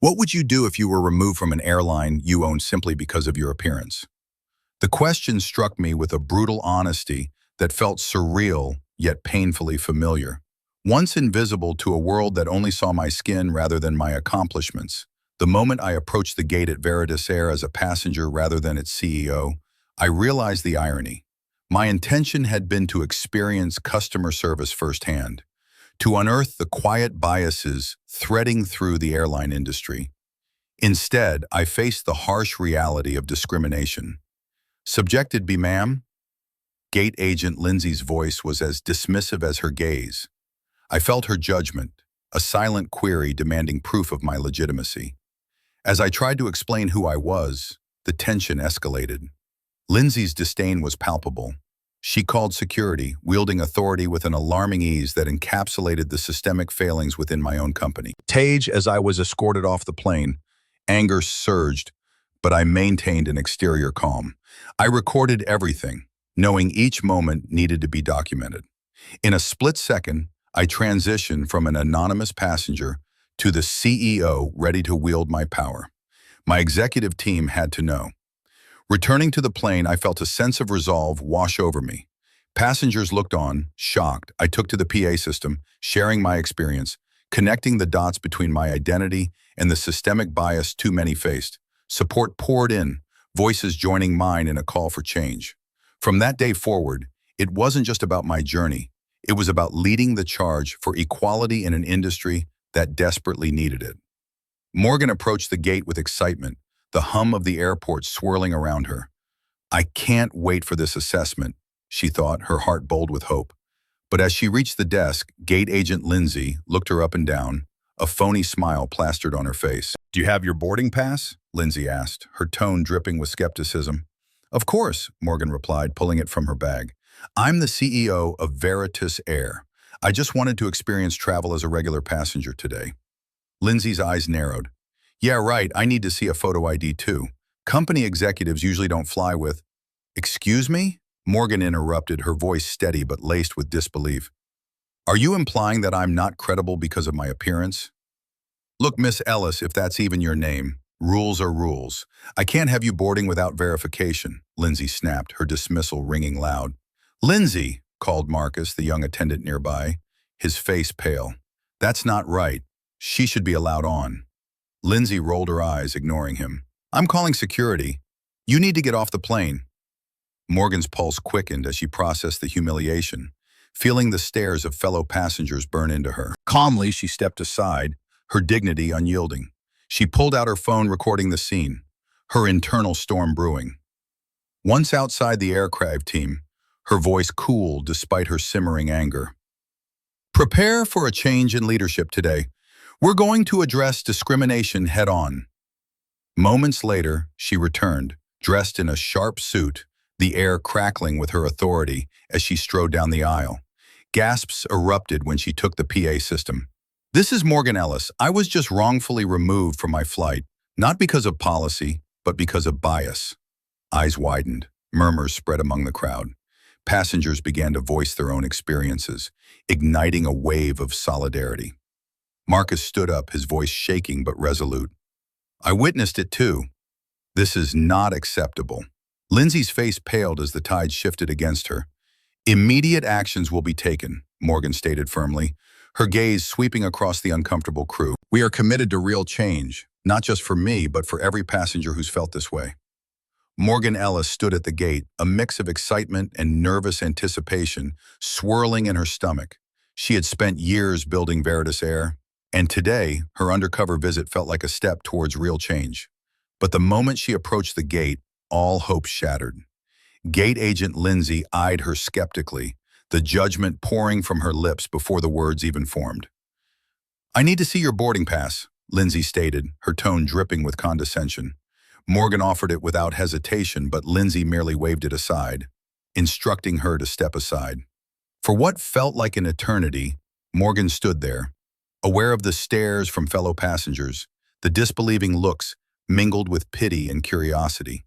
What would you do if you were removed from an airline you own simply because of your appearance? The question struck me with a brutal honesty that felt surreal yet painfully familiar. Once invisible to a world that only saw my skin rather than my accomplishments, the moment I approached the gate at Veritas Air as a passenger rather than its CEO, I realized the irony. My intention had been to experience customer service firsthand, to unearth the quiet biases threading through the airline industry. Instead, I faced the harsh reality of discrimination. Subjected be, ma'am? Gate agent Lindsay's voice was as dismissive as her gaze. I felt her judgment, a silent query demanding proof of my legitimacy. As I tried to explain who I was, the tension escalated. Lindsay's disdain was palpable. She called security, wielding authority with an alarming ease that encapsulated the systemic failings within my own company. Tage, as I was escorted off the plane, anger surged, but I maintained an exterior calm. I recorded everything, knowing each moment needed to be documented. In a split second, I transitioned from an anonymous passenger to the CEO ready to wield my power. My executive team had to know. Returning to the plane, I felt a sense of resolve wash over me. Passengers looked on, shocked. I took to the PA system, sharing my experience, connecting the dots between my identity and the systemic bias too many faced. Support poured in, voices joining mine in a call for change. From that day forward, it wasn't just about my journey. It was about leading the charge for equality in an industry that desperately needed it. Morgan approached the gate with excitement, the hum of the airport swirling around her. I can't wait for this assessment, she thought, her heart bold with hope. But as she reached the desk, gate agent Lindsay looked her up and down, a phony smile plastered on her face. "Do you have your boarding pass?" Lindsay asked, her tone dripping with skepticism. "Of course," Morgan replied, pulling it from her bag. "I'm the CEO of Veritas Air. I just wanted to experience travel as a regular passenger today." Lindsay's eyes narrowed. "Yeah, right, I need to see a photo ID too. Company executives usually don't fly with—" "Excuse me?" Morgan interrupted, her voice steady but laced with disbelief. "Are you implying that I'm not credible because of my appearance?" "Look, Miss Ellis, if that's even your name, rules are rules. I can't have you boarding without verification," Lindsay snapped, her dismissal ringing loud. "Lindsay," called Marcus, the young attendant nearby, his face pale. "That's not right. She should be allowed on." Lindsay rolled her eyes, ignoring him. "I'm calling security. You need to get off the plane." Morgan's pulse quickened as she processed the humiliation, feeling the stares of fellow passengers burn into her. Calmly, she stepped aside, her dignity unyielding. She pulled out her phone, recording the scene, her internal storm brewing. Once outside the aircraft team, her voice cooled despite her simmering anger. "Prepare for a change in leadership today. We're going to address discrimination head-on." Moments later, she returned, dressed in a sharp suit, the air crackling with her authority as she strode down the aisle. Gasps erupted when she took the PA system. "This is Morgan Ellis. I was just wrongfully removed from my flight, not because of policy, but because of bias." Eyes widened. Murmurs spread among the crowd. Passengers began to voice their own experiences, igniting a wave of solidarity. Marcus stood up, his voice shaking but resolute. "I witnessed it too. This is not acceptable." Lindsay's face paled as the tide shifted against her. "Immediate actions will be taken," Morgan stated firmly, her gaze sweeping across the uncomfortable crew. "We are committed to real change, not just for me, but for every passenger who's felt this way." Morgan Ellis stood at the gate, a mix of excitement and nervous anticipation swirling in her stomach. She had spent years building Veritas Air, and today, her undercover visit felt like a step towards real change. But the moment she approached the gate, all hope shattered. Gate agent Lindsay eyed her skeptically, the judgment pouring from her lips before the words even formed. "I need to see your boarding pass," Lindsay stated, her tone dripping with condescension. Morgan offered it without hesitation, but Lindsay merely waved it aside, instructing her to step aside. For what felt like an eternity, Morgan stood there, aware of the stares from fellow passengers, the disbelieving looks mingled with pity and curiosity.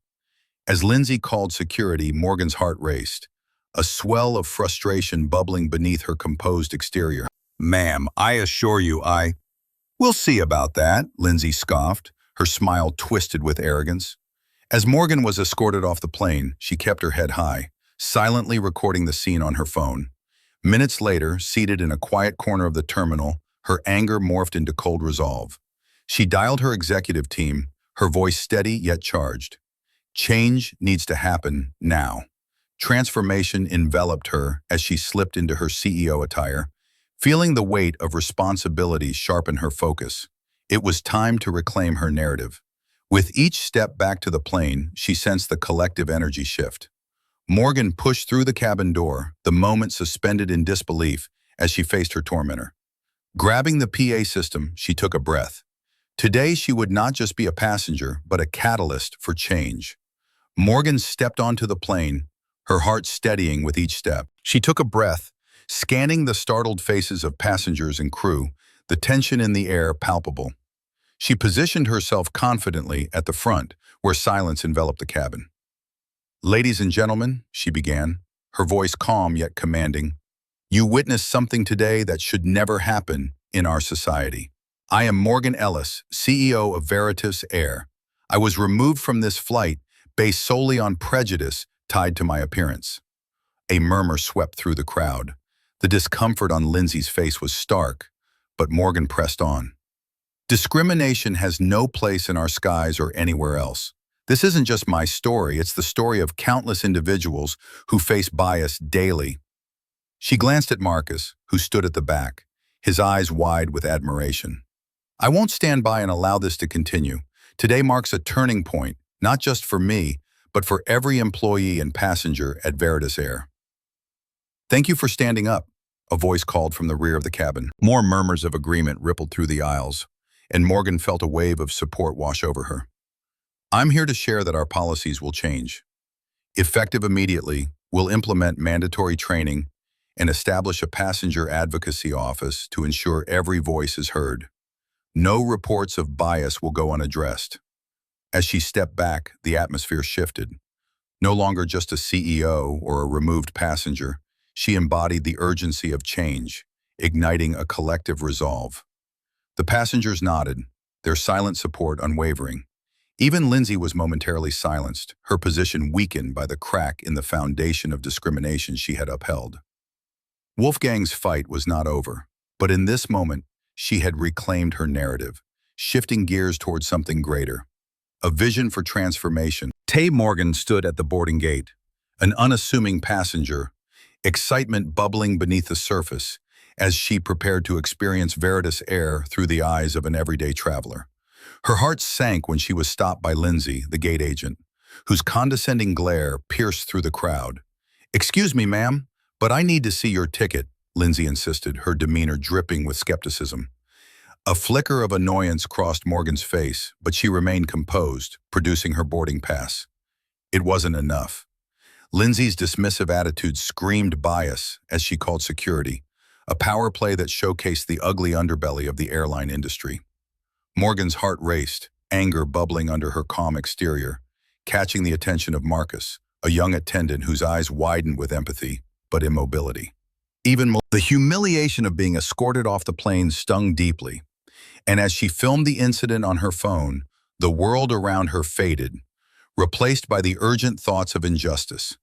As Lindsay called security, Morgan's heart raced, a swell of frustration bubbling beneath her composed exterior. "Ma'am, I assure you "We'll see about that," Lindsay scoffed, her smile twisted with arrogance. As Morgan was escorted off the plane, she kept her head high, silently recording the scene on her phone. Minutes later, seated in a quiet corner of the terminal, her anger morphed into cold resolve. She dialed her executive team, her voice steady yet charged. Change needs to happen now. Transformation enveloped her as she slipped into her CEO attire, feeling the weight of responsibility sharpen her focus. It was time to reclaim her narrative. With each step back to the plane, she sensed the collective energy shift. Morgan pushed through the cabin door, the moment suspended in disbelief as she faced her tormentor. Grabbing the PA system, she took a breath. Today, she would not just be a passenger, but a catalyst for change. Morgan stepped onto the plane, her heart steadying with each step. She took a breath, scanning the startled faces of passengers and crew, the tension in the air palpable. She positioned herself confidently at the front, where silence enveloped the cabin. "Ladies and gentlemen," she began, her voice calm yet commanding, "you witnessed something today that should never happen in our society. I am Morgan Ellis, CEO of Veritas Air. I was removed from this flight based solely on prejudice tied to my appearance." A murmur swept through the crowd. The discomfort on Lindsay's face was stark, but Morgan pressed on. "Discrimination has no place in our skies or anywhere else. This isn't just my story, it's the story of countless individuals who face bias daily." She glanced at Marcus, who stood at the back, his eyes wide with admiration. "I won't stand by and allow this to continue. Today marks a turning point, not just for me, but for every employee and passenger at Veritas Air." "Thank you for standing up," a voice called from the rear of the cabin. More murmurs of agreement rippled through the aisles, and Morgan felt a wave of support wash over her. "I'm here to share that our policies will change. Effective immediately, we'll implement mandatory training and establish a passenger advocacy office to ensure every voice is heard. No reports of bias will go unaddressed." As she stepped back, the atmosphere shifted. No longer just a CEO or a removed passenger, she embodied the urgency of change, igniting a collective resolve. The passengers nodded, their silent support unwavering. Even Lindsay was momentarily silenced, her position weakened by the crack in the foundation of discrimination she had upheld. Wolfgang's fight was not over, but in this moment, she had reclaimed her narrative, shifting gears towards something greater. A vision for transformation. Tay Morgan stood at the boarding gate, an unassuming passenger, excitement bubbling beneath the surface as she prepared to experience Veritas Air through the eyes of an everyday traveler. Her heart sank when she was stopped by Lindsay, the gate agent, whose condescending glare pierced through the crowd. "Excuse me, ma'am, but I need to see your ticket," Lindsay insisted, her demeanor dripping with skepticism. A flicker of annoyance crossed Morgan's face, but she remained composed, producing her boarding pass. It wasn't enough. Lindsay's dismissive attitude screamed bias as she called security, a power play that showcased the ugly underbelly of the airline industry. Morgan's heart raced, anger bubbling under her calm exterior, catching the attention of Marcus, a young attendant whose eyes widened with empathy, but immobility. Even more, the humiliation of being escorted off the plane stung deeply. And as she filmed the incident on her phone, the world around her faded, replaced by the urgent thoughts of injustice.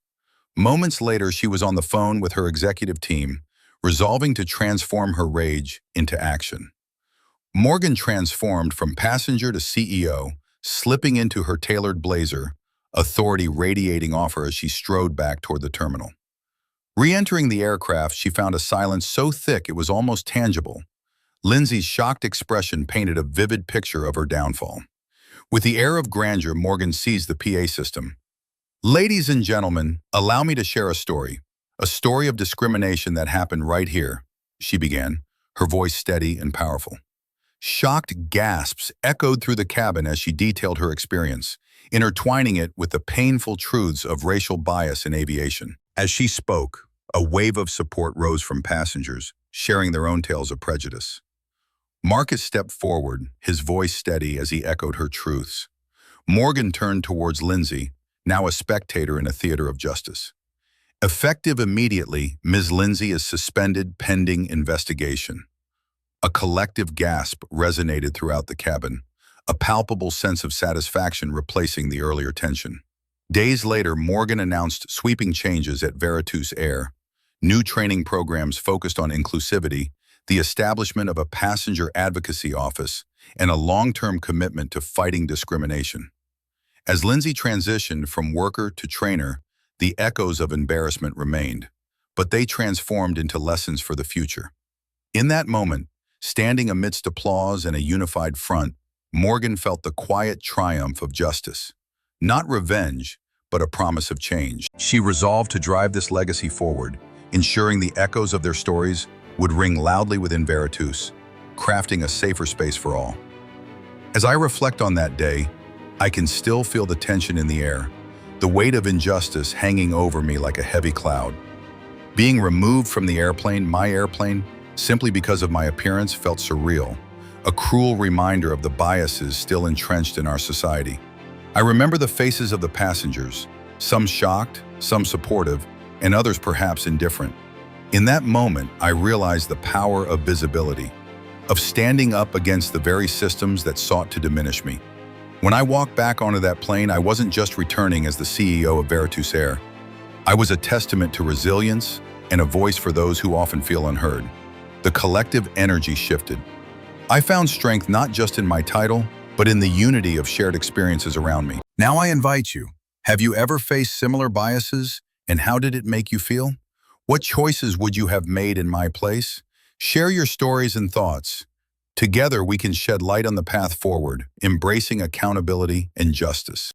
Moments later, she was on the phone with her executive team, resolving to transform her rage into action. Morgan transformed from passenger to CEO, slipping into her tailored blazer, authority radiating off her as she strode back toward the terminal. Re-entering the aircraft, she found a silence so thick it was almost tangible. Lindsay's shocked expression painted a vivid picture of her downfall. With the air of grandeur, Morgan seized the PA system. "Ladies and gentlemen, allow me to share a story of discrimination that happened right here," she began, her voice steady and powerful. Shocked gasps echoed through the cabin as she detailed her experience, intertwining it with the painful truths of racial bias in aviation. As she spoke, a wave of support rose from passengers, sharing their own tales of prejudice. Marcus stepped forward, his voice steady as he echoed her truths. Morgan turned towards Lindsay, now a spectator in a theater of justice. "Effective immediately, Ms. Lindsay is suspended pending investigation." A collective gasp resonated throughout the cabin, a palpable sense of satisfaction replacing the earlier tension. Days later, Morgan announced sweeping changes at Veritus Air, new training programs focused on inclusivity, the establishment of a passenger advocacy office, and a long-term commitment to fighting discrimination. As Lindsay transitioned from worker to trainer, the echoes of embarrassment remained, but they transformed into lessons for the future. In that moment, standing amidst applause and a unified front, Morgan felt the quiet triumph of justice. Not revenge, but a promise of change. She resolved to drive this legacy forward, ensuring the echoes of their stories would ring loudly within Veritus, crafting a safer space for all. As I reflect on that day, I can still feel the tension in the air, the weight of injustice hanging over me like a heavy cloud. Being removed from the airplane, my airplane, simply because of my appearance felt surreal, a cruel reminder of the biases still entrenched in our society. I remember the faces of the passengers, some shocked, some supportive, and others perhaps indifferent. In that moment, I realized the power of visibility, of standing up against the very systems that sought to diminish me. When I walked back onto that plane, I wasn't just returning as the CEO of Veritus Air. I was a testament to resilience and a voice for those who often feel unheard. The collective energy shifted. I found strength not just in my title, but in the unity of shared experiences around me. Now I invite you, have you ever faced similar biases, and how did it make you feel? What choices would you have made in my place? Share your stories and thoughts. Together we can shed light on the path forward, embracing accountability and justice.